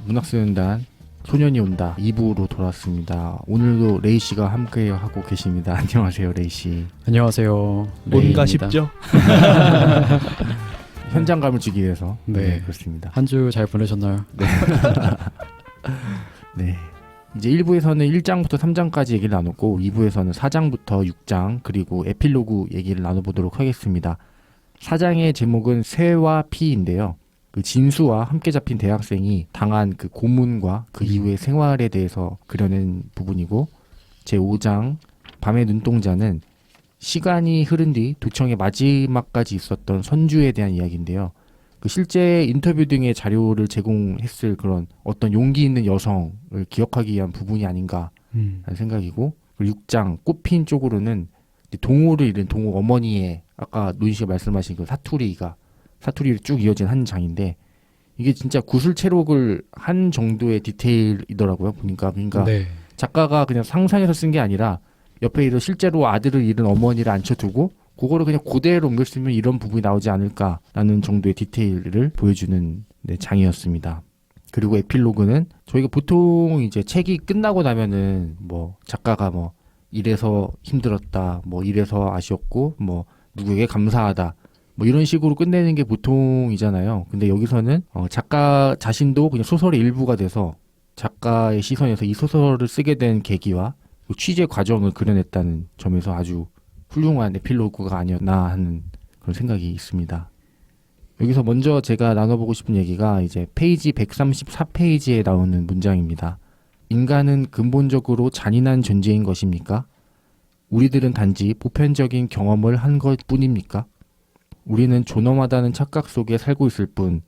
문학 쓰는 단 소년이 온다 2부로 돌아왔습니다. 오늘도 레이 씨가 함께 하고 계십니다. 안녕하세요, 레이 씨. 안녕하세요. 뭔가 레이입니다. 쉽죠? 현장감을 주기 위해서 네. 그렇습니다. 한 주 잘 보내셨나요? 네. 이제 1부에서는 1장부터 3장까지 얘기를 나눴고 2부에서는 4장부터 6장 그리고 에필로그 얘기를 나눠보도록 하겠습니다. 4장의 제목은 새와 피인데요. 그 진수와 함께 잡힌 대학생이 당한 그 고문과 그 이후의 생활에 대해서 그려낸 부분이고, 제5장 밤의 눈동자는 시간이 흐른 뒤 도청의 마지막까지 있었던 선주에 대한 이야기인데요. 그 실제 인터뷰 등의 자료를 제공했을 그런 어떤 용기 있는 여성을 기억하기 위한 부분이 아닌가라는 생각이고, 그리고 6장 꽃핀 쪽으로는 동호를 잃은 동호 어머니의 아까 노인 씨가 말씀하신 그 사투리로 쭉 이어진 한 장인데, 이게 진짜 구술체록을 한 정도의 디테일이더라고요. 보니까 그러니까 네. 작가가 그냥 상상해서 쓴 게 아니라 옆에 이런 실제로 아들을 잃은 어머니를 앉혀두고 그거를 그냥 그대로 옮겼으면 이런 부분이 나오지 않을까라는 정도의 디테일을 보여주는 장이었습니다. 그리고 에필로그는 저희가 보통 이제 책이 끝나고 나면은 뭐 작가가 뭐 이래서 힘들었다, 뭐 이래서 아쉬웠고, 뭐 누구에게 감사하다, 뭐 이런 식으로 끝내는 게 보통이잖아요. 근데 여기서는 작가 자신도 그냥 소설의 일부가 돼서 작가의 시선에서 이 소설을 쓰게 된 계기와 그 취재 과정을 그려냈다는 점에서 아주 훌륭한 에필로그가 아니었나 하는 그런 생각이 있습니다. 여기서 먼저 제가 나눠보고 싶은 얘기가 이제 페이지 134페이지에 나오는 문장입니다. 인간은 근본적으로 잔인한 존재인 것입니까? 우리들은 단지 보편적인 경험을 한 것뿐입니까? 우리는 존엄하다는 착각 속에 살고 있을 뿐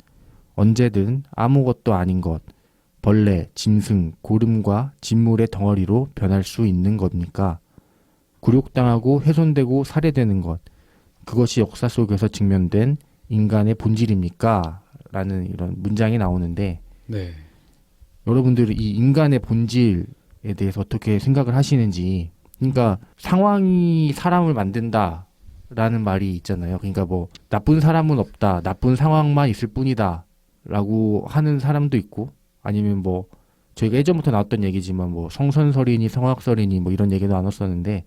언제든 아무것도 아닌 것, 벌레, 짐승, 고름과 진물의 덩어리로 변할 수 있는 겁니까? 굴욕당하고 훼손되고 살해되는 것, 그것이 역사 속에서 증명된 인간의 본질입니까? 라는 이런 문장이 나오는데, 네. 여러분들은 이 인간의 본질에 대해서 어떻게 생각을 하시는지. 그러니까 상황이 사람을 만든다 라는 말이 있잖아요. 그러니까 뭐 나쁜 사람은 없다, 나쁜 상황만 있을 뿐이다 라고 하는 사람도 있고, 아니면 뭐 저희가 예전부터 나왔던 얘기지만 뭐 성선설이니 성악설이니 뭐 이런 얘기도 나눴었는데,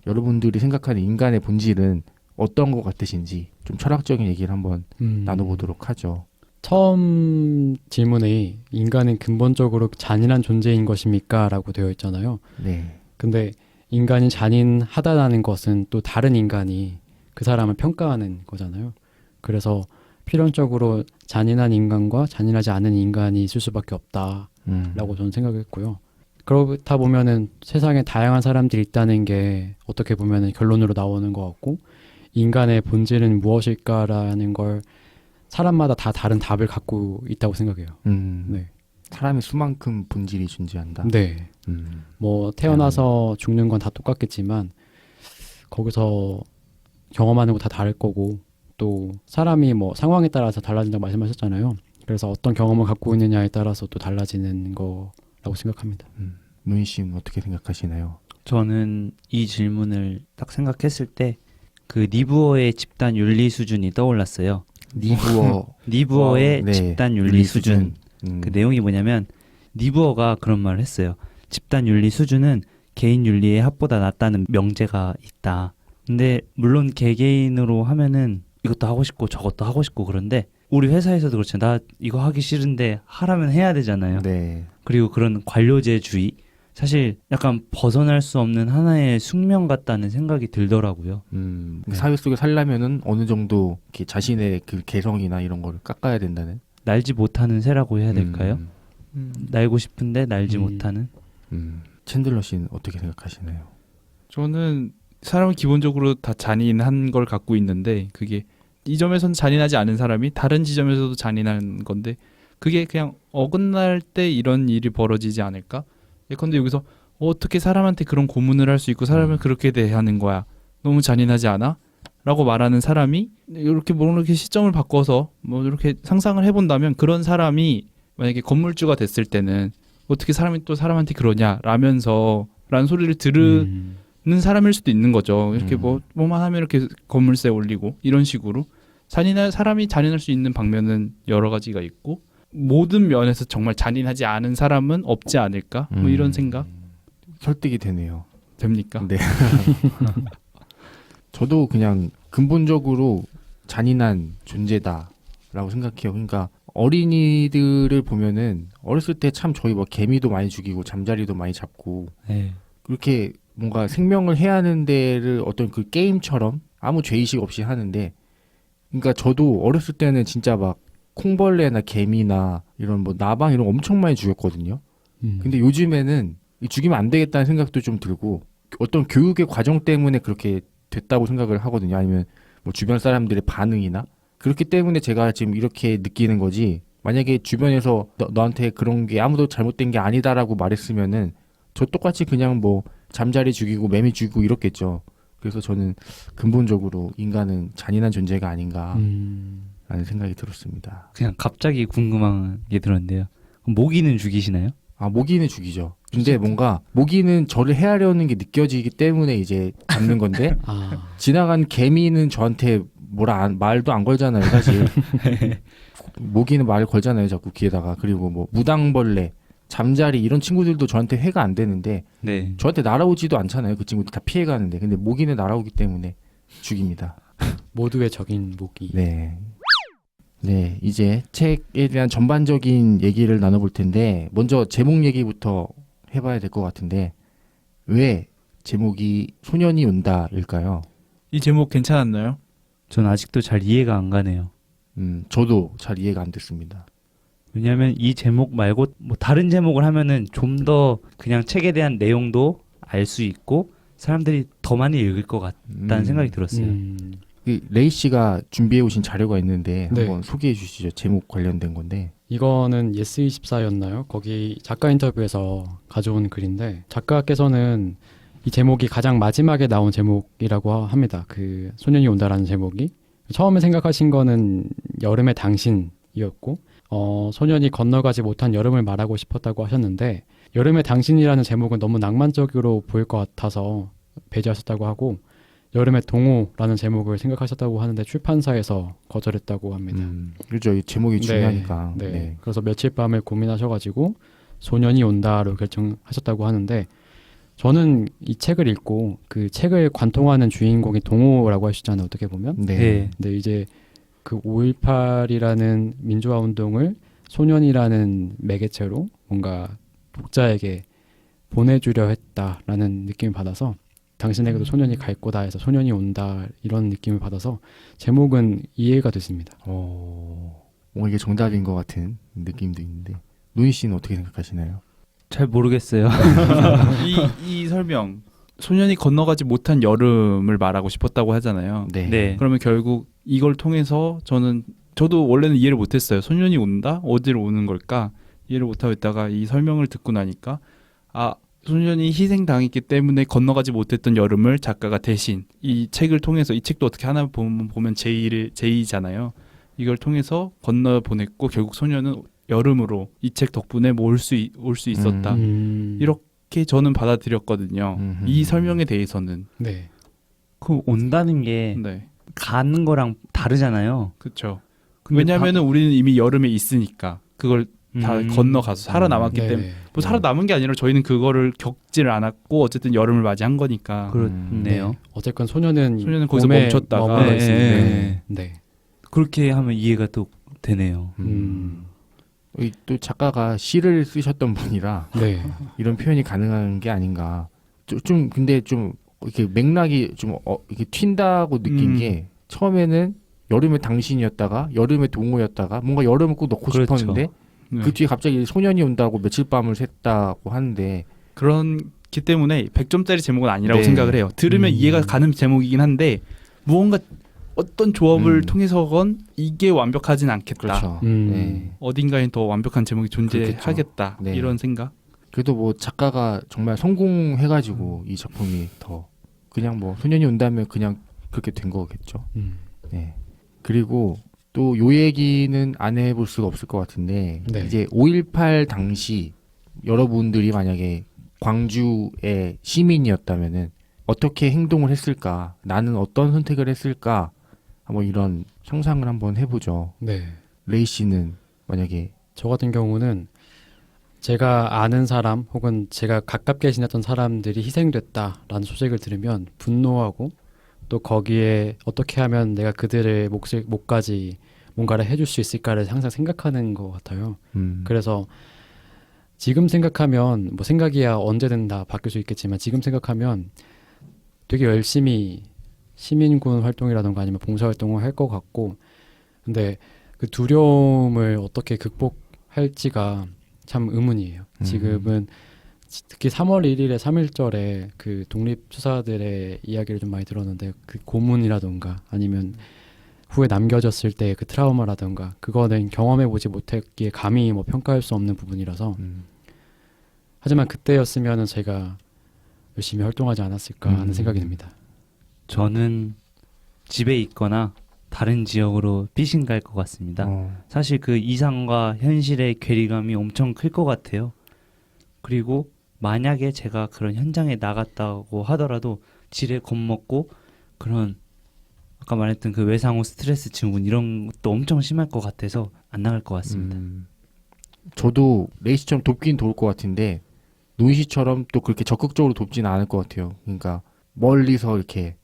여러분들이 생각하는 인간의 본질은 어떤 것 같으신지 좀 철학적인 얘기를 한번 나눠보도록 하죠. 처음 질문에 인간은 근본적으로 잔인한 존재인 것입니까? 라고 되어 있잖아요. 네. 근데 인간이 잔인하다는 것은 또 다른 인간이 그 사람을 평가하는 거잖아요. 그래서 필연적으로 잔인한 인간과 잔인하지 않은 인간이 있을 수밖에 없다라고 저는 생각했고요. 그렇다 보면은 세상에 다양한 사람들이 있다는 게 어떻게 보면은 결론으로 나오는 것 같고, 인간의 본질은 무엇일까라는 걸 사람마다 다 다른 답을 갖고 있다고 생각해요. 네. 사람이 수만큼 본질이 존재한다. 네. 뭐 태어나서 죽는 건 다 똑같겠지만 거기서 경험하는 거 다 다를 거고, 또 사람이 뭐 상황에 따라서 달라진다고 말씀하셨잖아요. 그래서 어떤 경험을 갖고 있느냐에 따라서 또 달라지는 거라고 생각합니다. 노인 씨는 어떻게 생각하시나요? 저는 이 질문을 딱 생각했을 때 그 니부어의 집단 윤리 수준이 떠올랐어요. 니부어의 네. 집단 윤리 수준. 음. 그 내용이 뭐냐면 니부어가 그런 말을 했어요. 집단 윤리 수준은 개인 윤리의 합보다 낫다는 명제가 있다. 근데 물론 개개인으로 하면은 이것도 하고 싶고 저것도 하고 싶고, 그런데 우리 회사에서도 그렇죠. 나 이거 하기 싫은데 하라면 해야 되잖아요. 네. 그리고 그런 관료제주의, 사실 약간 벗어날 수 없는 하나의 숙명 같다는 생각이 들더라고요. 네. 사회 속에 살려면은 어느 정도 이렇게 자신의 그 개성이나 이런 걸 깎아야 된다는. 날지 못하는 새라고 해야 될까요? 날고 싶은데 날지 음. 못하는. 챈들러 씨는 어떻게 생각하시나요? 저는 사람은 기본적으로 다 잔인한 걸 갖고 있는데, 그게 이 점에서는 잔인하지 않은 사람이 다른 지점에서도 잔인한 건데, 그게 그냥 어긋날 때 이런 일이 벌어지지 않을까? 예컨대 여기서 어떻게 사람한테 그런 고문을 할 수 있고 사람을 그렇게 대하는 거야, 너무 잔인하지 않아? 라고 말하는 사람이 이렇게 뭐 이렇게 시점을 바꿔서 뭐 이렇게 상상을 해본다면, 그런 사람이 만약에 건물주가 됐을 때는 어떻게 사람이 또 사람한테 그러냐 라면서 라는 소리를 들은 사람일 수도 있는 거죠. 이렇게 뭐만 하면 이렇게 건물세 올리고 이런 식으로 사람이 잔인할 수 있는 방면은 여러 가지가 있고, 모든 면에서 정말 잔인하지 않은 사람은 없지 않을까? 뭐 이런 생각 설득이 되네요. 됩니까? 네. 저도 그냥 근본적으로 잔인한 존재다라고 생각해요. 그러니까 어린이들을 보면은 어렸을 때 참 저희 뭐 개미도 많이 죽이고 잠자리도 많이 잡고 네. 그렇게 뭔가 생명을 해야 하는 데를 어떤 그 게임처럼 아무 죄의식 없이 하는데, 그러니까 저도 어렸을 때는 진짜 막 콩벌레나 개미나 이런 뭐 나방 이런 거 엄청 많이 죽였거든요. 근데 요즘에는 죽이면 안 되겠다는 생각도 좀 들고 어떤 교육의 과정 때문에 그렇게 됐다고 생각을 하거든요. 아니면 뭐 주변 사람들의 반응이나 그렇기 때문에 제가 지금 이렇게 느끼는 거지, 만약에 주변에서 너한테 그런 게 아무도 잘못된 게 아니다라고 말했으면은 저 똑같이 그냥 뭐 잠자리 죽이고 매미 죽이고 이렇겠죠. 그래서 저는 근본적으로 인간은 잔인한 존재가 아닌가라는 생각이 들었습니다. 그냥 갑자기 궁금한 게 들었는데요. 그럼 모기는 죽이시나요? 아, 모기는 죽이죠. 근데 뭔가 모기는 저를 해하려는 게 느껴지기 때문에 이제 잡는 건데 아, 지나간 개미는 저한테 말도 안 걸잖아요, 사실. 모기는 말 걸잖아요, 자꾸 귀에다가. 그리고 뭐 무당벌레, 잠자리 이런 친구들도 저한테 해가 안 되는데 네. 저한테 날아오지도 않잖아요. 그 친구들 다 피해가는데. 근데 모기는 날아오기 때문에 죽입니다. 모두의 적인 모기. 네. 네, 이제 책에 대한 전반적인 얘기를 나눠볼 텐데 먼저 제목 얘기부터 해봐야 될 것 같은데, 왜 제목이 소년이 온다일까요? 이 제목 괜찮았나요? 전 아직도 잘 이해가 안 가네요. 저도 잘 이해가 안 됐습니다. 왜냐하면 이 제목 말고 뭐 다른 제목을 하면은 좀 더 그냥 책에 대한 내용도 알 수 있고 사람들이 더 많이 읽을 것 같다는 생각이 들었어요. 그 레이 씨가 준비해 오신 자료가 있는데 네. 한번 소개해 주시죠. 제목 관련된 건데. 이거는 예스24였나요? 거기 작가 인터뷰에서 가져온 글인데, 작가께서는 이 제목이 가장 마지막에 나온 제목이라고 합니다. 그 소년이 온다라는 제목이. 처음에 생각하신 거는 여름의 당신이었고, 소년이 건너가지 못한 여름을 말하고 싶었다고 하셨는데, 여름의 당신이라는 제목은 너무 낭만적으로 보일 것 같아서 배제하셨다고 하고, 여름의 동호라는 제목을 생각하셨다고 하는데 출판사에서 거절했다고 합니다. 그렇죠. 이 제목이 중요하니까. 네. 네. 그래서 며칠 밤을 고민하셔가지고 소년이 온다로 결정하셨다고 하는데, 저는 이 책을 읽고 그 책을 관통하는 주인공이 동호라고 하시잖아요. 어떻게 보면. 네. 네. 근데 이제 그 5.18이라는 민주화 운동을 소년이라는 매개체로 뭔가 독자에게 보내주려 했다라는 느낌을 받아서, 당신에게도 소년이 갈 거다 해서 소년이 온다 이런 느낌을 받아서 제목은 이해가 됐습니다. 뭔가 이게 정답인 것 같은 느낌도 있는데, 노인 씨는 어떻게 생각하시나요? 잘 모르겠어요. 이 설명, 소년이 건너가지 못한 여름을 말하고 싶었다고 하잖아요. 네. 네. 그러면 결국 이걸 통해서 저도 원래는 이해를 못했어요. 소년이 온다? 어디로 오는 걸까? 이해를 못하고 있다가 이 설명을 듣고 나니까, 아, 소년이 희생당했기 때문에 건너가지 못했던 여름을 작가가 대신 이 책을 통해서, 이 책도 어떻게 하나 보면 제의잖아요. 이걸 통해서 건너 보냈고 결국 소년은 여름으로 이 책 덕분에 올 수 있었다. 이렇게 저는 받아들였거든요. 이 설명에 대해서는. 네. 그 온다는 게 네, 가는 거랑 다르잖아요. 그렇죠. 근데 왜냐하면은 우리는 이미 여름에 있으니까 그걸 다 건너가서 살아남았기 네. 때문에, 뭐 살아남은 게 아니라 저희는 그거를 겪지를 않았고 어쨌든 여름을 맞이한 거니까. 그렇네요. 어쨌건 소년은 거기서 봄에 멈췄다가. 머물러 네. 있습니다. 네. 네. 그렇게 하면 이해가 또 되네요. 또 작가가 시를 쓰셨던 분이라 네. 이런 표현이 가능한 게 아닌가. 근데 좀 이렇게 맥락이 좀 이렇게 튄다고 느낀 게, 처음에는 여름의 당신이었다가 여름의 동호였다가 뭔가 여름을 꼭 넣고 그렇죠. 싶었는데 네. 그 뒤에 갑자기 소년이 온다고 며칠 밤을 샜다고 하는데, 그렇기 때문에 100점짜리 제목은 아니라고 네. 생각을 해요. 들으면 이해가 가는 제목이긴 한데 무언가 어떤 조합을 통해서건 이게 완벽하진 않겠다. 그렇죠. 네. 어딘가에 더 완벽한 제목이 존재하겠다. 네. 이런 생각. 그래도 뭐 작가가 정말 성공해가지고 이 작품이 더 그냥 뭐 소년이 온다면 그냥 그렇게 된 거겠죠. 네. 그리고 또 요 얘기는 안 해볼 수가 없을 것 같은데, 네. 이제 5.18 당시 여러분들이 만약에 광주의 시민이었다면은 어떻게 행동을 했을까? 나는 어떤 선택을 했을까? 뭐 이런 상상을 한번 해보죠. 네. 레이 씨는 만약에 저 같은 경우는 제가 아는 사람 혹은 제가 가깝게 지냈던 사람들이 희생됐다라는 소식을 들으면 분노하고 또 거기에 어떻게 하면 내가 그들의 목까지 뭔가를 해줄 수 있을까를 항상 생각하는 것 같아요. 그래서 지금 생각하면 뭐 생각이야 언제든 다 바뀔 수 있겠지만 지금 생각하면 되게 열심히 시민군 활동이라던가 아니면 봉사활동을 할 것 같고 근데 그 두려움을 어떻게 극복할지가 참 의문이에요. 지금은 특히 3월 1일에 3.1절에 그 독립투사들의 이야기를 좀 많이 들었는데 그 고문이라던가 아니면 후에 남겨졌을 때 그 트라우마라던가 그거는 경험해보지 못했기에 감히 뭐 평가할 수 없는 부분이라서 하지만 그때였으면 제가 열심히 활동하지 않았을까 하는 생각이 듭니다. 저는 집에 있거나 다른 지역으로 피신 갈 것 같습니다. 사실 그 이상과 현실의 괴리감이 엄청 클 것 같아요. 그리고 만약에 제가 그런 현장에 나갔다고 하더라도 지레 겁먹고 그런 아까 말했던 그 외상후 스트레스 증후군 이런 것도 엄청 심할 것 같아서 안 나갈 것 같습니다. 저도 레이시처럼 돕긴 도울 것 같은데 노이시처럼 또 그렇게 적극적으로 돕지는 않을 것 같아요. 그러니까 멀리서 이렇게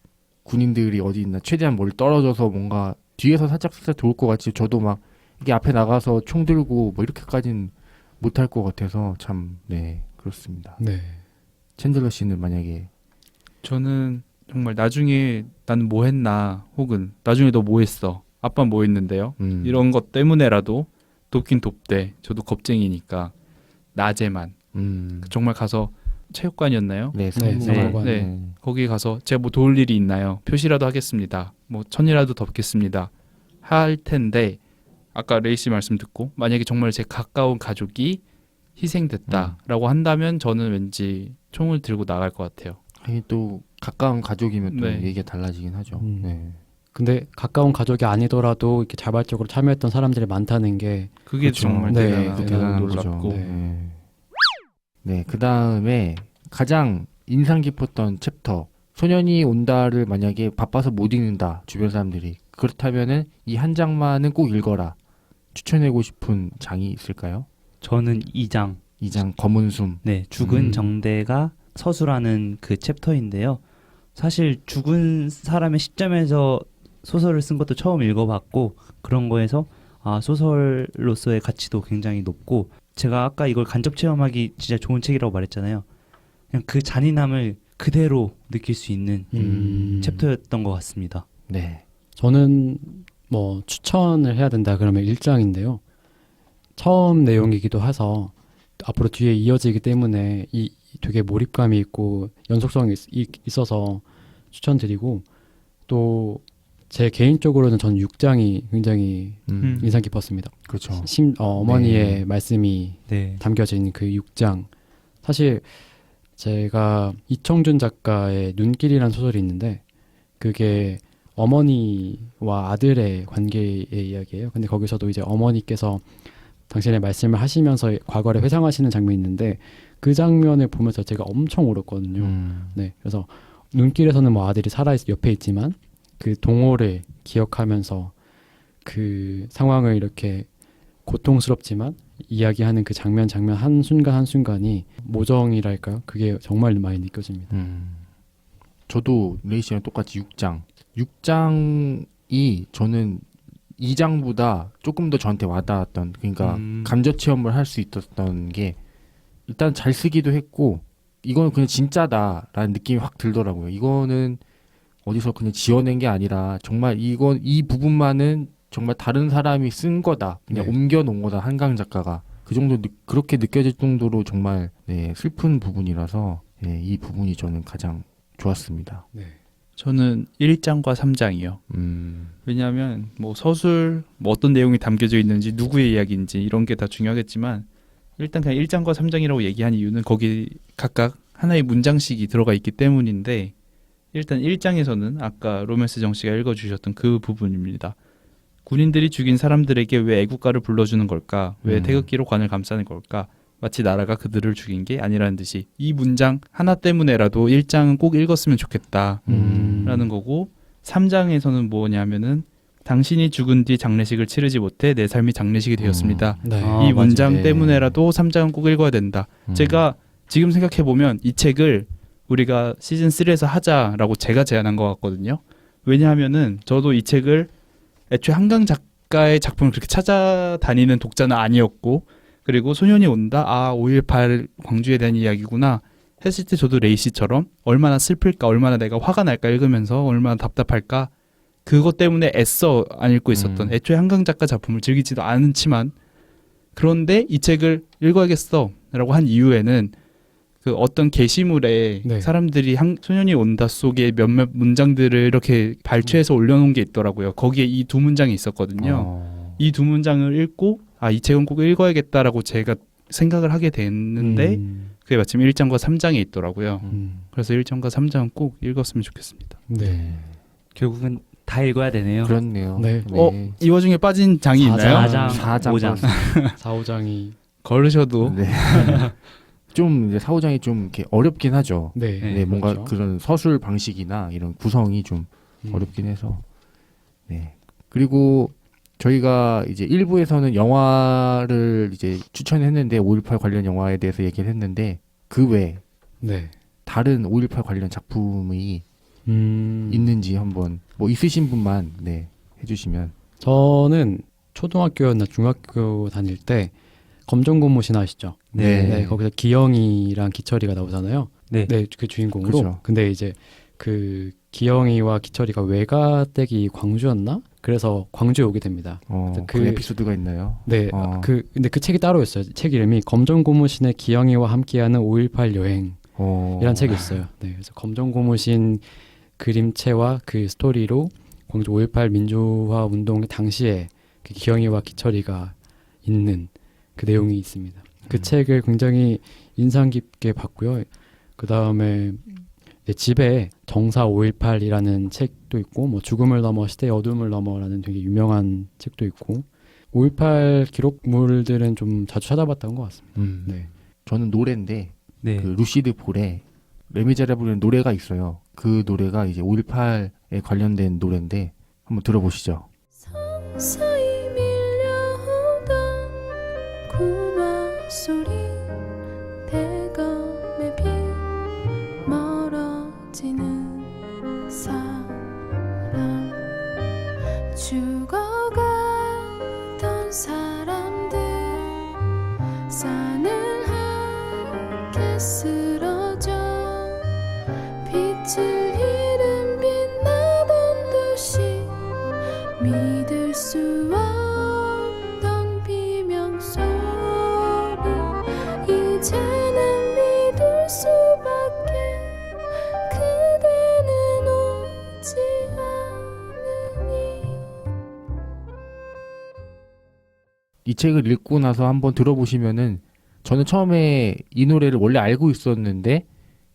군인들이 어디 있나 최대한 멀리 떨어져서 뭔가 뒤에서 살짝 도울 것 같지 저도 막 이게 앞에 나가서 총 들고 뭐 이렇게까지는 못할 것 같아서 참 네 그렇습니다. 네. 챈들러 씨는 만약에 저는 정말 나중에 나는 뭐 했나 혹은 나중에 너 뭐 했어 아빠 뭐 했는데요 이런 것 때문에라도 돕긴 돕되 저도 겁쟁이니까 낮에만 정말 가서 체육관이었나요? 네, 상무관. 네. 거기 가서 제가 뭐 도울 일이 있나요? 표시라도 하겠습니다. 뭐 천이라도 덮겠습니다. 할 텐데 아까 레이 씨 말씀 듣고 만약에 정말 제 가까운 가족이 희생됐다라고 한다면 저는 왠지 총을 들고 나갈 것 같아요. 아니 또 가까운 가족이면 또 네. 얘기가 달라지긴 하죠. 네. 근데 가까운 가족이 아니더라도 이렇게 자발적으로 참여했던 사람들이 많다는 게 그게 그렇죠. 정말 네, 대단하고 대단한 놀랍고 거죠. 네, 그 다음에 가장 인상 깊었던 챕터 소년이 온다를 만약에 바빠서 못 읽는다 주변 사람들이 그렇다면은 이 한 장만은 꼭 읽어라 추천하고 싶은 장이 있을까요? 저는 2장 이 장 검은 숨. 네, 죽은 정대가 서술하는 그 챕터인데요. 사실 죽은 사람의 시점에서 소설을 쓴 것도 처음 읽어봤고 그런 거에서 아 소설로서의 가치도 굉장히 높고 제가 아까 이걸 간접 체험하기 진짜 좋은 책이라고 말했잖아요. 그냥 그 잔인함을 그대로 느낄 수 있는 챕터였던 것 같습니다. 네. 저는 뭐 추천을 해야 된다 그러면 1장인데요. 처음 내용이기도 해서 앞으로 뒤에 이어지기 때문에 이 되게 몰입감이 있고 연속성이 있어서 추천드리고 또 제 개인적으로는 전 6장이 굉장히 인상 깊었습니다. 그렇죠. 어머니의 네. 말씀이 네. 담겨진 그 6장. 사실 제가 이청준 작가의 눈길이라는 소설이 있는데 그게 어머니와 아들의 관계의 이야기예요. 근데 거기서도 이제 어머니께서 당신의 말씀을 하시면서 과거를 회상하시는 장면이 있는데 그 장면을 보면서 제가 엄청 울었거든요. 네, 그래서 눈길에서는 뭐 아들이 옆에 있지만 그 동호를 기억하면서 그 상황을 이렇게 고통스럽지만 이야기하는 그 장면 한순간 한순간이 모정이랄까요? 그게 정말 많이 느껴집니다. 저도 레이 씨랑 똑같이 6장. 6장이 저는 2장보다 조금 더 저한테 와닿았던 그러니까 감정 체험을 할 수 있었던 게 일단 잘 쓰기도 했고 이거는 그냥 진짜다라는 느낌이 확 들더라고요. 이거는 어디서 그냥 지어낸 게 아니라 정말 이 부분만은 정말 다른 사람이 쓴 거다. 그냥 네. 옮겨놓은 거다. 한강 작가가. 그 정도 그렇게 느껴질 정도로 정말 네, 슬픈 부분이라서 네, 이 부분이 저는 가장 좋았습니다. 네. 저는 1장과 3장이요. 왜냐하면 뭐 서술 뭐 어떤 내용이 담겨져 있는지 누구의 이야기인지 이런 게 다 중요하겠지만 일단 그냥 1장과 3장이라고 얘기한 이유는 거기 각각 하나의 문장씩이 들어가 있기 때문인데 일단 1장에서는 아까 로맨스 정 씨가 읽어주셨던 그 부분입니다. 군인들이 죽인 사람들에게 왜 애국가를 불러주는 걸까? 왜 태극기로 관을 감싸는 걸까? 마치 나라가 그들을 죽인 게 아니라는 듯이 이 문장 하나 때문에라도 1장은 꼭 읽었으면 좋겠다 라는 거고 3장에서는 뭐냐면은 당신이 죽은 뒤 장례식을 치르지 못해 내 삶이 장례식이 되었습니다. 네. 아, 이 맞아요. 문장 네. 때문에라도 3장은 꼭 읽어야 된다. 제가 지금 생각해 보면 이 책을 우리가 시즌 3에서 하자라고 제가 제안한 것 같거든요. 왜냐하면은 저도 이 책을 애초에 한강 작가의 작품을 그렇게 찾아다니는 독자는 아니었고, 그리고 소년이 온다, 5.18 광주에 대한 이야기구나 했을 때 저도 레이 씨처럼 얼마나 슬플까, 얼마나 내가 화가 날까 읽으면서 얼마나 답답할까, 그것 때문에 애써 안 읽고 있었던, 애초에 한강 작가 작품을 즐기지도 않지만, 그런데 이 책을 읽어야겠어 라고 한 이유에는 그 어떤 게시물에 네. 사람들이 소년이 온다 속에 몇몇 문장들을 이렇게 발췌해서 올려놓은 게 있더라고요. 거기에 이 두 문장이 있었거든요. 이 두 문장을 읽고 이 책은 꼭 읽어야겠다라고 제가 생각을 하게 됐는데 그게 마침 1장과 3장에 있더라고요. 그래서 1장과 3장은 꼭 읽었으면 좋겠습니다. 네. 결국은 다 읽어야 되네요. 그렇네요. 네. 이 와중에 빠진 장이 있나요? 4장, 4장 5장. 4, 5장이 걸으셔도 네. 좀 이제 4, 5장이 좀 이렇게 어렵긴 하죠. 네, 네, 뭔가 그렇죠. 그런 서술 방식이나 이런 구성이 좀 어렵긴 해서. 네. 그리고 저희가 이제 1부에서는 영화를 이제 추천했는데 5.18 관련 영화에 대해서 얘기를 했는데 그 외에 네. 다른 5.18 관련 작품이 있는지 한번 뭐 있으신 분만 네, 해주시면. 저는 초등학교나 중학교 다닐 때 검정고무신 아시죠? 네. 네, 거기서 기영이랑 기철이가 나오잖아요. 네. 네, 그 주인공으로. 그죠. 근데 이제 그 기영이와 기철이가 외가댁이 광주였나? 그래서 광주에 오게 됩니다. 그 에피소드가 있나요? 네, 근데 그 책이 따로 있어요. 책 이름이 검정고무신의 기영이와 함께하는 5.18 여행이란 책이 있어요. 네, 그래서 검정고무신 그림체와 그 스토리로 광주 5.18 민주화 운동의 당시에 그 기영이와 기철이가 있는 그 내용이 있습니다. 그 책을 굉장히 인상 깊게 봤고요. 그 다음에 집에 정사 5.18이라는 책도 있고, 뭐 죽음을 넘어 시대의 어둠을 넘어라는 되게 유명한 책도 있고, 5.18 기록물들은 좀 자주 찾아봤던 것 같습니다. 네. 저는 노래인데 네. 그 루시드 폴의 레미제라블이라는 노래가 있어요. 그 노래가 이제 5.18에 관련된 노래인데 한번 들어보시죠. 서서히 밀려오던 군화 소리 대검의 빛 멀어지는 사람 죽어가던 사람들 산을 함께 쓰러져 빛을 잃은 빛나던 도시 믿을 수 없던 비명소리 이제는 믿을 수밖에 그대는 오지 않으니. 이 책을 읽고 나서 한번 들어보시면은 저는 처음에 이 노래를 원래 알고 있었는데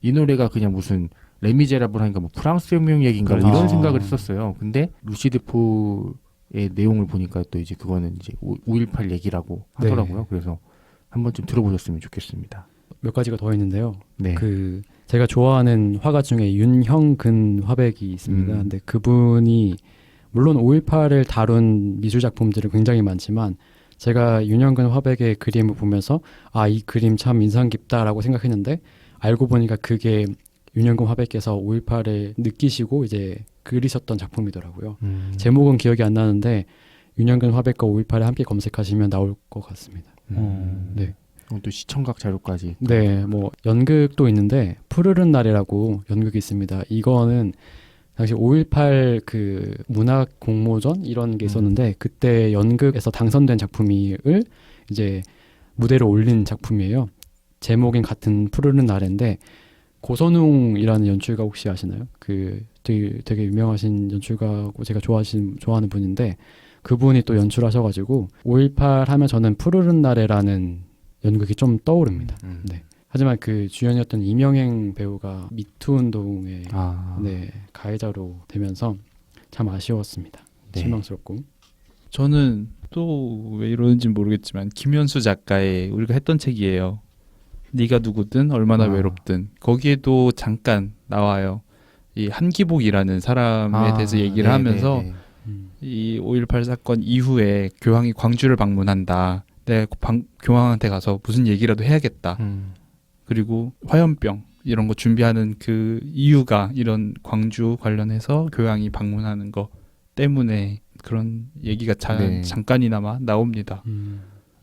이 노래가 그냥 무슨 레미제라블 하니까 뭐 프랑스 혁명 얘기인가 뭐 이런 생각을 했었어요. 근데 루시드 폴의 내용을 보니까 또 이제 그거는 이제 5.18 얘기라고 하더라고요. 그래서 한번 좀 들어보셨으면 좋겠습니다. 몇 가지가 더 있는데요. 네. 그 제가 좋아하는 화가 중에 윤형근 화백이 있습니다. 근데 그분이 물론 5.18을 다룬 미술 작품들이 굉장히 많지만 제가 윤형근 화백의 그림을 보면서 이 그림 참 인상 깊다라고 생각했는데 알고 보니까 그게 윤형근 화백께서 5.18을 느끼시고 이제 그리셨던 작품이더라고요. 제목은 기억이 안 나는데 윤형근 화백과 5.18을 함께 검색하시면 나올 것 같습니다. 네. 또 시청각 자료까지. 네, 뭐 연극도 있는데 푸르른 날이라고 연극이 있습니다. 이거는 당시 5.18 그 문학 공모전 이런 게 있었는데 그때 연극에서 당선된 작품을 이제 무대로 올린 작품이에요. 제목인 같은 푸르른 날인데 고선웅이라는 연출가 혹시 아시나요? 그 되게 유명하신 연출가고 제가 좋아하는 분인데 그분이 또 연출하셔가지고 5.18 하면 저는 푸르른 날에라는 연극이 좀 떠오릅니다. 네. 하지만 그 주연이었던 이명행 배우가 미투 운동의 네, 가해자로 되면서 참 아쉬웠습니다. 네. 실망스럽고. 저는 또 왜 이러는지 모르겠지만 김현수 작가의 우리가 했던 책이에요. 네가 누구든 얼마나 외롭든 거기에도 잠깐 나와요. 이 한기복이라는 사람에 대해서 얘기를 하면서 이 5.18 사건 이후에 교황이 광주를 방문한다. 내가 교황한테 가서 무슨 얘기라도 해야겠다. 그리고 화염병 이런 거 준비하는 그 이유가 이런 광주 관련해서 교황이 방문하는 거 때문에 그런 얘기가 네. 잠깐이나마 나옵니다.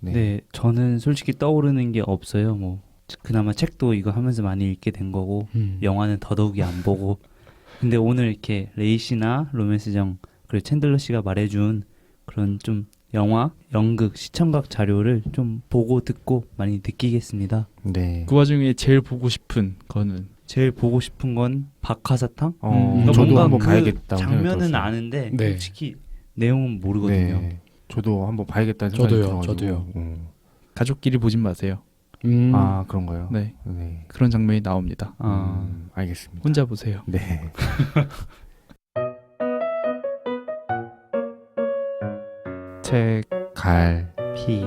네. 저는 솔직히 떠오르는 게 없어요. 뭐 그나마 책도 이거 하면서 많이 읽게 된 거고 영화는 더더욱이 안 보고. 근데 오늘 이렇게 레이 씨나 로맨스정 그리고 챈들러 씨가 말해준 그런 좀 영화, 연극, 시청각 자료를 좀 보고 듣고 많이 느끼겠습니다. 네. 그 와중에 제일 보고 싶은 거는 제일 보고 싶은 건 박하사탕? 저도 뭔가 한번 그 봐야겠다. 장면은 아는데 네. 솔직히 내용은 모르거든요. 네. 저도 한번 봐야겠다는 생각이 저도요, 들어가지고. 저도요. 가족끼리 보진 마세요. 아 그런가요? 네, 네. 그런 장면이 나옵니다. 알겠습니다. 혼자 보세요. 네. 책, 갈, 피.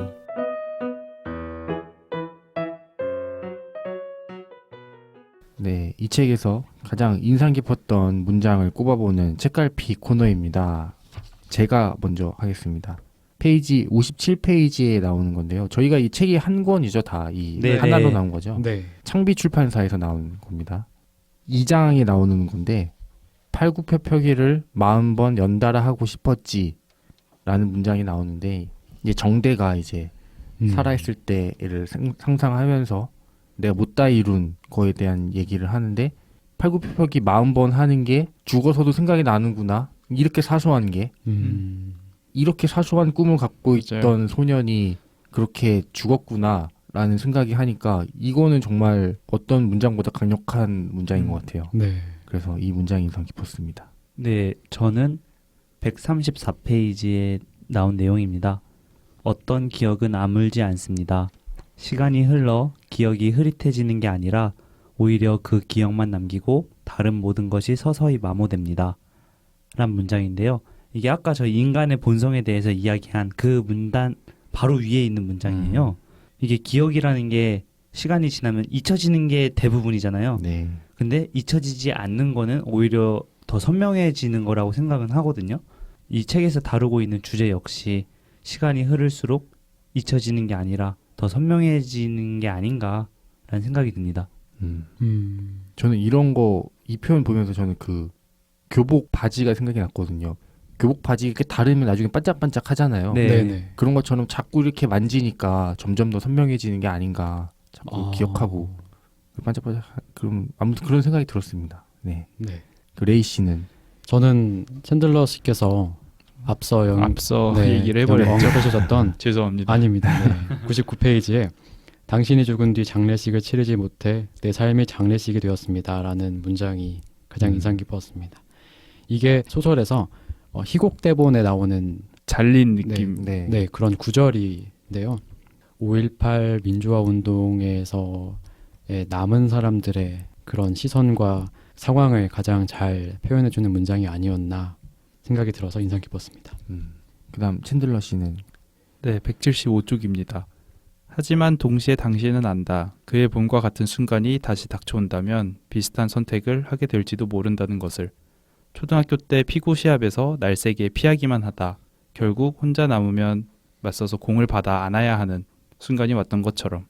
네, 이 책에서 가장 인상 깊었던 문장을 꼽아보는 책갈피 코너입니다. 제가 먼저 하겠습니다. 페이지 57페이지에 나오는 건데요. 저희가 이 책이 한 권이죠, 다. 이 네, 하나로 네. 나온 거죠. 네. 창비 출판사에서 나온 겁니다. 2장에 나오는 건데 팔굽혀펴기를 40번 연달아 하고 싶었지 라는 문장이 나오는데 이제 정대가 이제 살아있을 때를 상상하면서 내가 못다 이룬 거에 대한 얘기를 하는데 팔굽혀펴기 40번 하는 게 죽어서도 생각이 나는구나. 이렇게 사소한 게 이렇게 사소한 꿈을 갖고 맞아요. 있던 소년이 그렇게 죽었구나 라는 생각이 하니까 이거는 정말 어떤 문장보다 강력한 문장인 것 같아요. 네. 그래서 이 문장이 인상 깊었습니다. 네, 저는 134페이지에 나온 내용입니다. 어떤 기억은 아물지 않습니다. 시간이 흘러 기억이 흐릿해지는 게 아니라 오히려 그 기억만 남기고 다른 모든 것이 서서히 마모됩니다. 란 문장인데요. 이게 아까 저희 인간의 본성에 대해서 이야기한 그 문단 바로 위에 있는 문장이에요. 이게 기억이라는 게 시간이 지나면 잊혀지는 게 대부분이잖아요. 네. 근데 잊혀지지 않는 거는 오히려 더 선명해지는 거라고 생각은 하거든요. 이 책에서 다루고 있는 주제 역시 시간이 흐를수록 잊혀지는 게 아니라 더 선명해지는 게 아닌가라는 생각이 듭니다. 저는 이런 거 이 표현 보면서 저는 그 교복 바지가 생각이 났거든요. 교복 바지 이렇게 다르면 나중에 반짝반짝 하잖아요. 네. 네네. 그런 것처럼 자꾸 이렇게 만지니까 점점 더 선명해지는 게 아닌가 자꾸 기억하고 반짝반짝 그럼 아무튼 그런 생각이 들었습니다. 네. 네. 그 레이 씨는 저는 챈들러 씨께서 앞서 앞서 얘기를 해버렸죠. 언급하셨던 죄송합니다. 아닙니다. 네. 99페이지에 당신이 죽은 뒤 장례식을 치르지 못해 내 삶이 장례식이 되었습니다라는 문장이 가장 인상 깊었습니다. 이게 소설에서 희곡 대본에 나오는 잘린 느낌. 네, 그런 구절인데요. 5.18 민주화 운동에서 남은 사람들의 그런 시선과 상황을 가장 잘 표현해주는 문장이 아니었나 생각이 들어서 인상 깊었습니다. 그다음 챈들러 씨는 네, 175쪽입니다. 하지만 동시에 당신은 안다. 그의 봄과 같은 순간이 다시 닥쳐온다면 비슷한 선택을 하게 될지도 모른다는 것을. 초등학교 때 피구 시합에서 날쌔게 피하기만 하다. 결국 혼자 남으면 맞서서 공을 받아 안아야 하는 순간이 왔던 것처럼.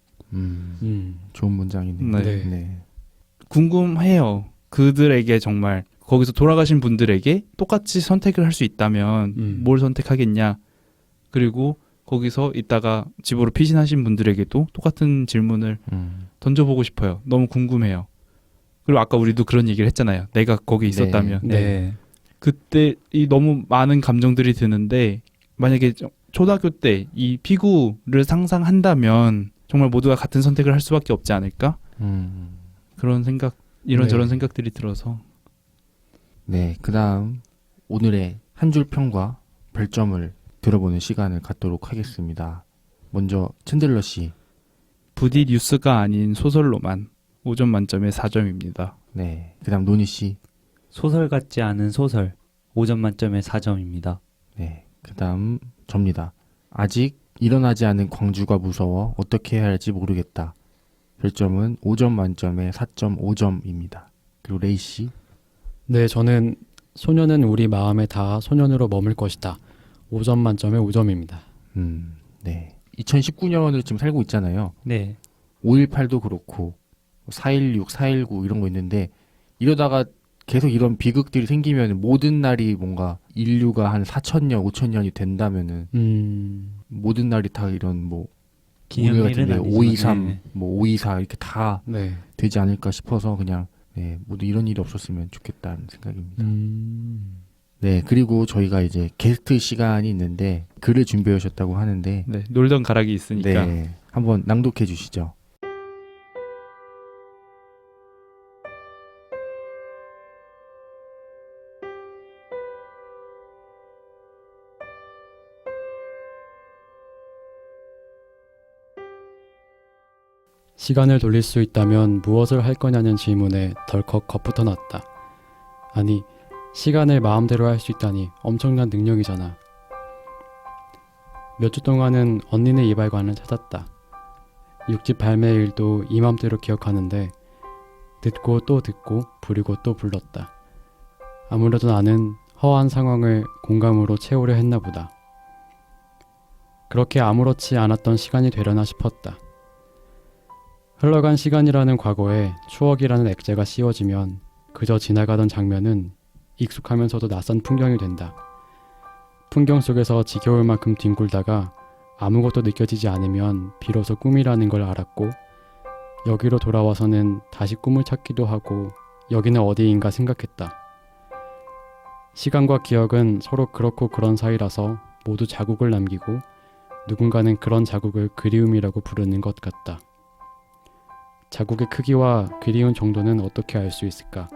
좋은 문장이네요. 네. 네. 궁금해요. 그들에게 정말 거기서 돌아가신 분들에게 똑같이 선택을 할 수 있다면 뭘 선택하겠냐. 그리고 거기서 있다가 집으로 피신하신 분들에게도 똑같은 질문을 던져보고 싶어요. 너무 궁금해요. 그리고 아까 우리도 그런 얘기를 했잖아요. 내가 거기 있었다면. 네. 그때 이 너무 많은 감정들이 드는데 만약에 초등학교 때 이 피구를 상상한다면 정말 모두가 같은 선택을 할 수밖에 없지 않을까? 그런 생각, 이런저런 생각들이 들어서. 네. 그다음 오늘의 한 줄 평과 별점을 들어보는 시간을 갖도록 하겠습니다. 먼저 챈들러 씨. 부디 뉴스가 아닌 소설로만 5점 만점에 4점입니다. 네. 그다음 노니 씨. 소설 같지 않은 소설 5점 만점에 4점입니다. 네. 그다음 접니다. 아직 일어나지 않은 광주가 무서워 어떻게 해야 할지 모르겠다. 별점은 5점 만점에 4.5점입니다. 그리고 레이 씨. 네, 저는 소년은 우리 마음에 다 소년으로 머물 것이다. 5점 만점에 5점입니다. 네. 2019년을 지금 살고 있잖아요. 네. 5.18도 그렇고 4.16, 4.19 이런 거 있는데 이러다가 계속 이런 비극들이 생기면 모든 날이 뭔가 인류가 한 4,000년, 5,000년이 된다면은 모든 날이 다 이런 뭐 기념일은 아니지만 5.23, 네. 뭐 5.24 이렇게 다 네. 되지 않을까 싶어서 그냥 네, 모두 이런 일이 없었으면 좋겠다는 생각입니다. 네, 그리고 저희가 이제 게스트 시간이 있는데 글을 준비해 오셨다고 하는데 네, 놀던 가락이 있으니까. 네, 한번 낭독해 주시죠. 시간을 돌릴 수 있다면 무엇을 할 거냐는 질문에 덜컥 겁부터 났다. 아니, 시간을 마음대로 할 수 있다니 엄청난 능력이잖아. 몇 주 동안은 언니네 이발관을 찾았다. 6집 발매일도 이맘대로 기억하는데 듣고 또 듣고 부리고 또 불렀다. 아무래도 나는 허한 상황을 공감으로 채우려 했나 보다. 그렇게 아무렇지 않았던 시간이 되려나 싶었다. 흘러간 시간이라는 과거에 추억이라는 액자가 씌워지면 그저 지나가던 장면은 익숙하면서도 낯선 풍경이 된다. 풍경 속에서 지겨울 만큼 뒹굴다가 아무것도 느껴지지 않으면 비로소 꿈이라는 걸 알았고 여기로 돌아와서는 다시 꿈을 찾기도 하고 여기는 어디인가 생각했다. 시간과 기억은 서로 그렇고 그런 사이라서 모두 자국을 남기고 누군가는 그런 자국을 그리움이라고 부르는 것 같다. 자국의 크기와 그리운 정도는 어떻게 알 수 있을까?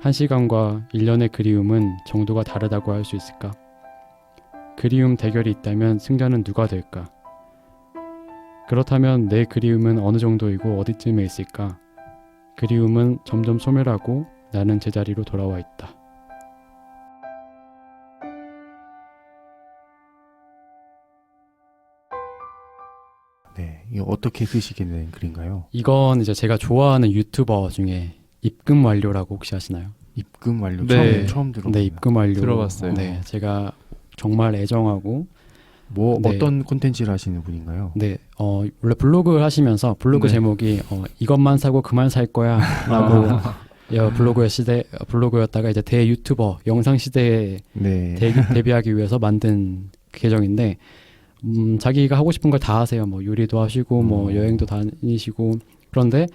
한 시간과 1년의 그리움은 정도가 다르다고 할 수 있을까? 그리움 대결이 있다면 승자는 누가 될까? 그렇다면 내 그리움은 어느 정도이고 어디쯤에 있을까? 그리움은 점점 소멸하고 나는 제자리로 돌아와 있다. 네, 이거 어떻게 쓰시게 된 글인가요? 이건 이제 제가 좋아하는 유튜버 중에 입금 완료라고 혹시 아시나요? 입금 완료 네. 처음 들어봅니다. 네, 입금 완료. 들어봤어요. 네, 제가 정말 애정하고 뭐 네. 어떤 콘텐츠를 하시는 분인가요? 네, 원래 블로그 하시면서 블로그 네. 제목이 이것만 사고 그만 살 거야라고 블로그였다가 이제 대 유튜버 영상 시대에 네. 데뷔하기 위해서 만든 계정인데 자기가 하고 싶은 걸 다 하세요. 뭐 요리도 하시고 뭐 여행도 다니시고 그런데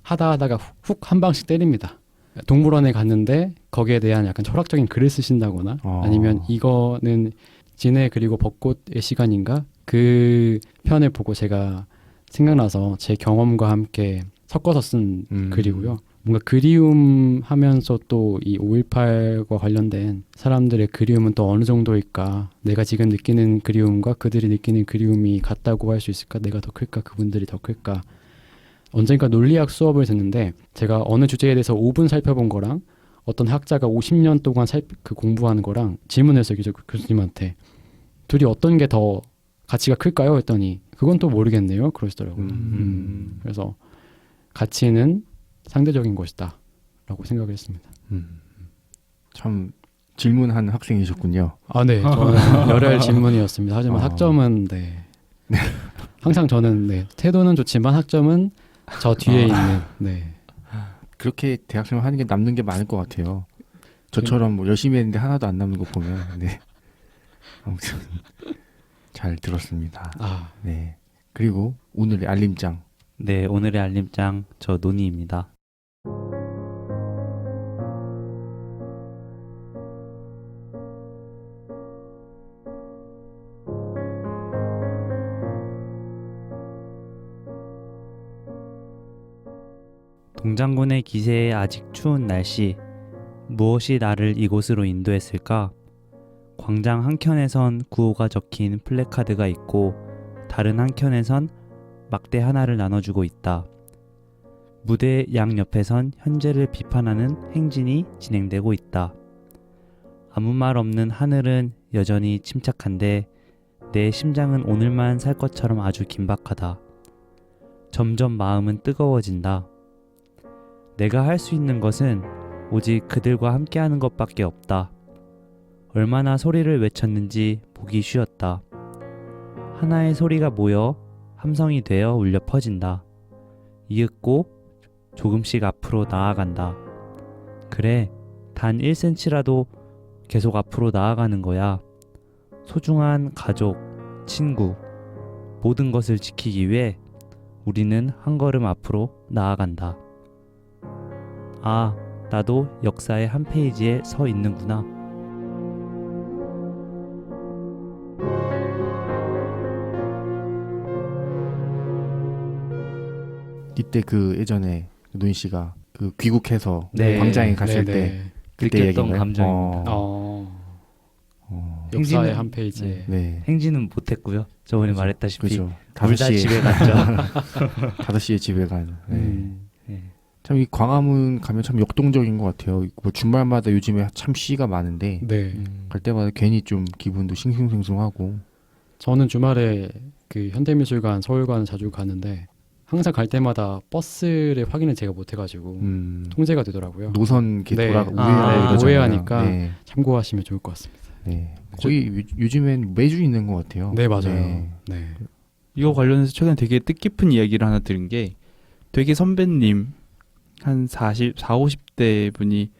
하다가 훅 한 방씩 때립니다. 동물원에 갔는데 거기에 대한 약간 철학적인 글을 쓰신다거나 아니면 이거는 진해 그리고 벚꽃의 시간인가 그 편을 보고 제가 생각나서 제 경험과 함께 섞어서 쓴 글이고요. 뭔가 그리움 하면서 또 이 5.18과 관련된 사람들의 그리움은 또 어느 정도일까? 내가 지금 느끼는 그리움과 그들이 느끼는 그리움이 같다고 할 수 있을까? 내가 더 클까? 그분들이 더 클까? 언젠가 논리학 수업을 듣는데 제가 어느 주제에 대해서 5분 살펴본 거랑 어떤 학자가 50년 동안 공부하는 거랑 질문했어요. 교수님한테. 둘이 어떤 게 더 가치가 클까요? 했더니 그건 또 모르겠네요. 그러시더라고요. 그래서 가치는 상대적인 것이다 라고 생각을 했습니다. 참 질문한 학생이셨군요. 아, 네. 저는 열혈 질문이었습니다. 하지만 학점은 네. 항상 저는 네. 태도는 좋지만 학점은 저 뒤에 있는 네. 그렇게 대학생활 하는 게 남는 게 많을 것 같아요. 저처럼 뭐 열심히 했는데 하나도 안 남는 거 보면 네. 아무튼 잘 들었습니다. 네. 그리고 오늘의 알림장. 네, 오늘의 알림장 저 논이입니다. 동장군의 기세에 아직 추운 날씨, 무엇이 나를 이곳으로 인도했을까? 광장 한켠에선 구호가 적힌 플래카드가 있고 다른 한켠에선 막대 하나를 나눠주고 있다. 무대 양옆에선 현재를 비판하는 행진이 진행되고 있다. 아무 말 없는 하늘은 여전히 침착한데 내 심장은 오늘만 살 것처럼 아주 긴박하다. 점점 마음은 뜨거워진다. 내가 할 수 있는 것은 오직 그들과 함께하는 것밖에 없다. 얼마나 소리를 외쳤는지 보기 쉬웠다. 하나의 소리가 모여 함성이 되어 울려 퍼진다. 이윽고 조금씩 앞으로 나아간다. 그래, 단 1cm라도 계속 앞으로 나아가는 거야. 소중한 가족, 친구, 모든 것을 지키기 위해 우리는 한 걸음 앞으로 나아간다. 아, 나도 역사의 한 페이지에 서 있는구나. 이때 그 예전에 노인 씨가 그 귀국해서 네. 광장에 갔을 네, 때 네. 그때 느꼈던 얘기인가요? 감정입니다. 역사의 행진은- 한 페이지에 네. 행진은 못했고요. 저번에 그죠. 말했다시피 그죠. 울다 집에 갔죠. 5시에 집에 간. 네. 네. 참 이 광화문 가면 참 역동적인 것 같아요. 뭐 주말마다 요즘에 참 시가 많은데 네. 갈 때마다 괜히 좀 기분도 싱숭생숭하고. 저는 주말에 그 현대미술관, 서울관 자주 가는데 항상 갈 때마다 버스를 확인을 제가 못 해가지고 통제가 되더라고요. 노선 이렇게 네. 돌아 우회하고 이러잖아요. 우회하니까 네. 참고하시면 좋을 것 같습니다. 네. 거의 요즘엔 매주 있는 것 같아요. 네, 맞아요. 네. 네. 이거 관련해서 최근에 되게 뜻깊은 이야기를 하나 들은 게 되게 선배님 한 40, 50대 분이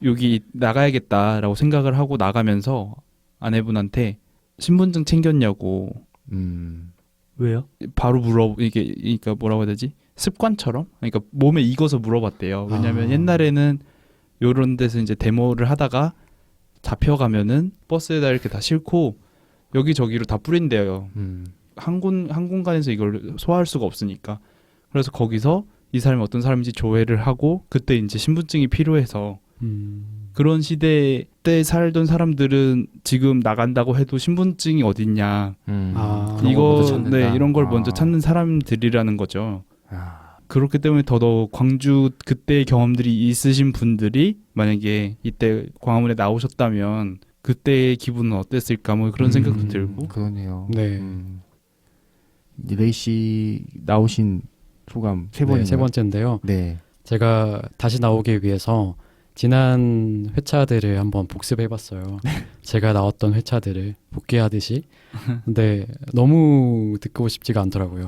여기 나가야겠다라고 생각을 하고 나가면서 아내분한테 신분증 챙겼냐고 왜요? 바로 이게 그러니까 뭐라고 해야 되지? 습관처럼? 그러니까 몸에 익어서 물어봤대요. 왜냐면 옛날에는 요런 데서 이제 데모를 하다가 잡혀가면은 버스에다 이렇게 다 싣고 여기저기로 다 뿌린대요. 한 공간에서 이걸 소화할 수가 없으니까. 그래서 거기서 이 사람이 어떤 사람인지 조회를 하고 그때 이제 신분증이 필요해서 그런 시대 때 살던 사람들은 지금 나간다고 해도 신분증이 어딨냐. 그런 거 이거 먼저 찾는다. 네, 이런 걸 먼저 찾는 사람들이라는 거죠. 그렇기 때문에 더더욱 광주 그때의 경험들이 있으신 분들이 만약에 이때 광화문에 나오셨다면 그때의 기분은 어땠을까 뭐 그런 생각도 들고. 그러네요. 네. 레이 씨 나오신 소감 세 번인가요? 세 번째인데요. 네. 제가 다시 나오기 위해서 지난 회차들을 한번 복습해봤어요. 제가 나왔던 회차들을 복귀하듯이. 근데 너무 듣고 싶지가 않더라고요.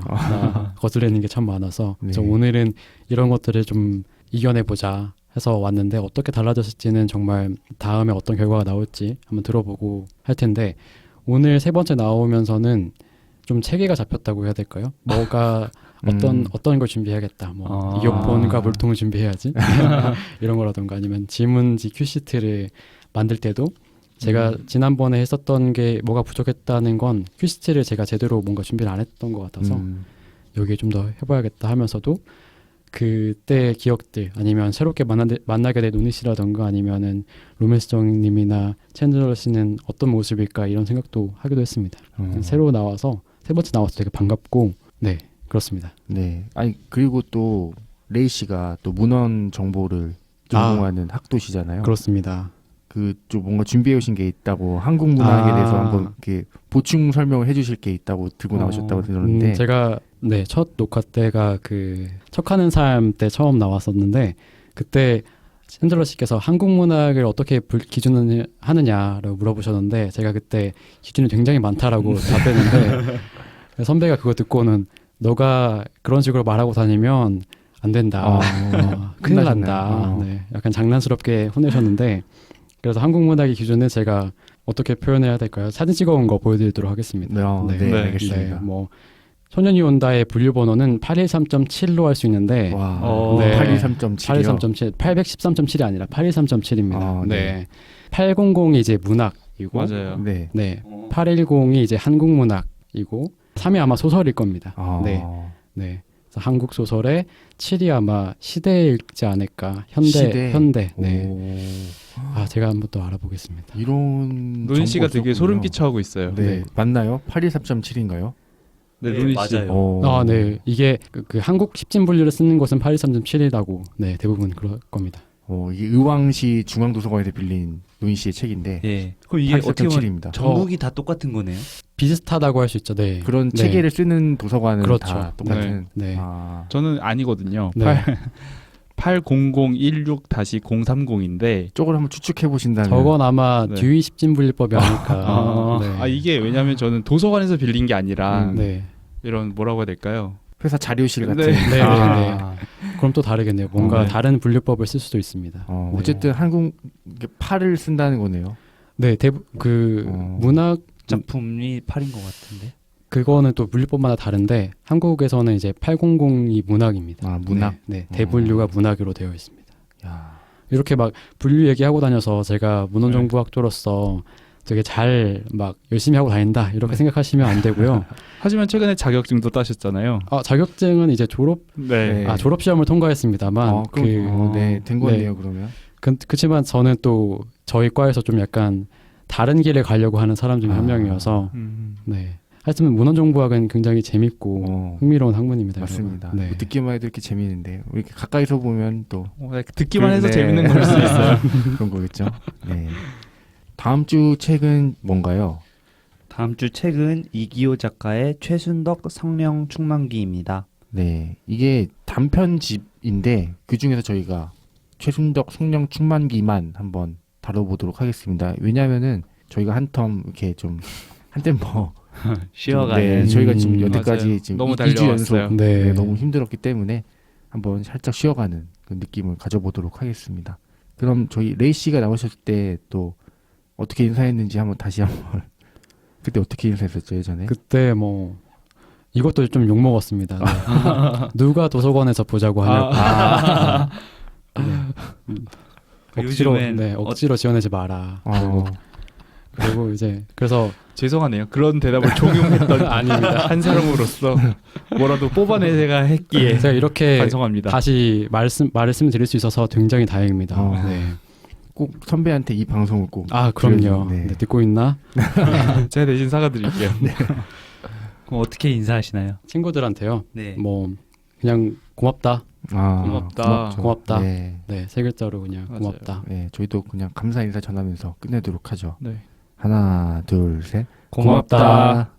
거슬리는 게 참 많아서. 그래서 네. 오늘은 이런 것들을 좀 이겨내보자 해서 왔는데 어떻게 달라졌을지는 정말 다음에 어떤 결과가 나올지 한번 들어보고 할 텐데 오늘 세 번째 나오면서는 좀 체계가 잡혔다고 해야 될까요? 뭐가 어떤 걸 준비해야겠다. 뭐 이어폰과 물통을 준비해야지. 이런 거라던가 아니면 질문지 큐시트를 만들 때도 제가 지난번에 했었던 게 뭐가 부족했다는 건 큐시트를 제가 제대로 뭔가 준비를 안 했던 것 같아서 여기에 좀 더 해봐야겠다 하면서도 그때 기억들 아니면 새롭게 만나게 된 노니 씨라던가 아니면은 로맨스정님이나 챈들러 씨는 어떤 모습일까 이런 생각도 하기도 했습니다. 새로 나와서 세 번째 나와서 되게 반갑고 네 그렇습니다. 네. 아니 그리고 또 레이 씨가 또 문헌 정보를 전공하는 학도시잖아요. 그렇습니다. 그 좀 뭔가 준비해 오신 게 있다고 한국 문학에 대해서 한번 이렇게 보충 설명을 해주실 게 있다고 들고 나오셨다고 들었는데 제가 첫 녹화 때가 그 척하는 삶 때 처음 나왔었는데 그때 샌들러 씨께서 한국 문학을 어떻게 기준을 하느냐라고 물어보셨는데 제가 그때 기준이 굉장히 많다라고 답했는데 선배가 그거 듣고는 너가 그런 식으로 말하고 다니면 안 된다. 큰일 난다. 네, 약간 장난스럽게 혼내셨는데 그래서 한국 문학의 기준은 제가 어떻게 표현해야 될까요? 사진 찍어온 거 보여드리도록 하겠습니다. 네, 알겠습니다. 뭐 소년이 온다의 분류 번호는 813.7로 할 수 있는데 와, 네. 813.7이요? 813.7이 아니라 813.7입니다. 네. 800이 이제 문학이고 맞아요. 네. 810이 이제 한국 문학이고 3이 아마 소설일 겁니다. 네. 그래서 한국 소설의 7이 아마 시대일지 않을까. 현대. 네. 제가 한번 또 알아보겠습니다. 이런 노인 씨가 정보가 되게 있었군요. 소름 끼쳐하고 있어요. 네. 맞나요? 813.7인가요? 네, 노인 씨. 맞아요. 네. 이게 그 한국 십진 분류를 쓰는 것은 813.7이라고 네, 대부분 그럴 겁니다. 이게 의왕시 중앙도서관에서 빌린 노인 씨의 책인데 예. 그럼 이게 어떻게 보면 813.7입니다. 전국이 다 똑같은 거네요. 비슷하다고 할 수 있죠. 네. 그런 네. 체계를 쓰는 도서관은 그렇죠. 다 똑같은. 네. 저는 아니거든요. 네. 800160-030인데 쪽을 한번 추측해 보신다면 저건 아마 네. 듀이 10진 분리법이 아닐까. 네. 이게 왜냐하면 저는 도서관에서 빌린 게 아니라 네. 이런 뭐라고 해야 될까요? 회사 자료실 같은. 네. 네, 아. 그럼 또 다르겠네요. 뭔가 네. 다른 분류법을 쓸 수도 있습니다. 네. 어쨌든 한국 이게 팔을 쓴다는 거네요. 네, 그 어. 문학 작품이 8인 것 같은데. 그거는 또 분류법마다 다른데 한국에서는 이제 800이 문학입니다. 아, 문학. 네, 대분류가 문학으로 되어 있습니다. 야. 이렇게 막 분류 얘기하고 다녀서 제가 문헌정보학도로서 되게 잘 막 열심히 하고 다닌다 이렇게 생각하시면 안 되고요. 하지만 최근에 자격증도 따셨잖아요. 자격증은 이제 네. 졸업 시험을 통과했습니다만 그럼 네, 된 거네요, 네. 그러면. 그렇지만 저는 또 저희 과에서 좀 약간 다른 길을 가려고 하는 사람 중에 한 명이어서 네. 하여튼 문헌정보학은 굉장히 재밌고 흥미로운 학문입니다. 맞습니다. 여러분. 네. 뭐 듣기만 해도 이렇게 재미있는데 이렇게 가까이서 보면 또 듣기만 해서 네. 재밌는 걸 수 있어요. 그런 거겠죠. 네. 다음 주 책은 뭔가요? 다음 주 책은 이기호 작가의 최순덕 성령 충만기입니다. 네, 이게 단편집인데 그 중에서 저희가 최순덕 성령 충만기만 한번 다뤄보도록 하겠습니다. 왜냐하면은 저희가 한 텀 이렇게 좀 한때 뭐 쉬어가는. 네, 저희가 지금 여태까지 맞아요. 지금 너무 2주 연속 달려왔어요. 네. 너무 힘들었기 때문에 한번 살짝 쉬어가는 그 느낌을 가져보도록 하겠습니다. 그럼 저희 레이 씨가 나오셨을 때 또 어떻게 인사했는지 한번 다시 한번 그때 어떻게 인사했었죠 예전에? 그때 뭐 이것도 좀 욕 먹었습니다. 네. 누가 도서관에서 보자고 하냐고. 억지로 요즘엔 억지로 지어내지 마라. 그리고 이제 그래서 죄송하네요. 그런 대답을 종용했던 아닙니다. 한 사람으로서 뭐라도 뽑아내야 했기에 제가 이렇게 반성합니다. 다시 말씀드릴 수 있어서 굉장히 다행입니다. 네. 꼭 선배한테 이 방송을 꼭 그럼요. 네. 네, 듣고 있나? 제가 대신 사과드릴게요. 그럼 어떻게 인사하시나요? 친구들한테요. 네. 뭐 그냥 고맙다. 고맙다. 고맙다. 네. 네, 세 글자로 그냥 맞아요. 고맙다. 네, 저희도 그냥 감사 인사 전하면서 끝내도록 하죠. 네. 하나, 둘, 셋. 고맙다.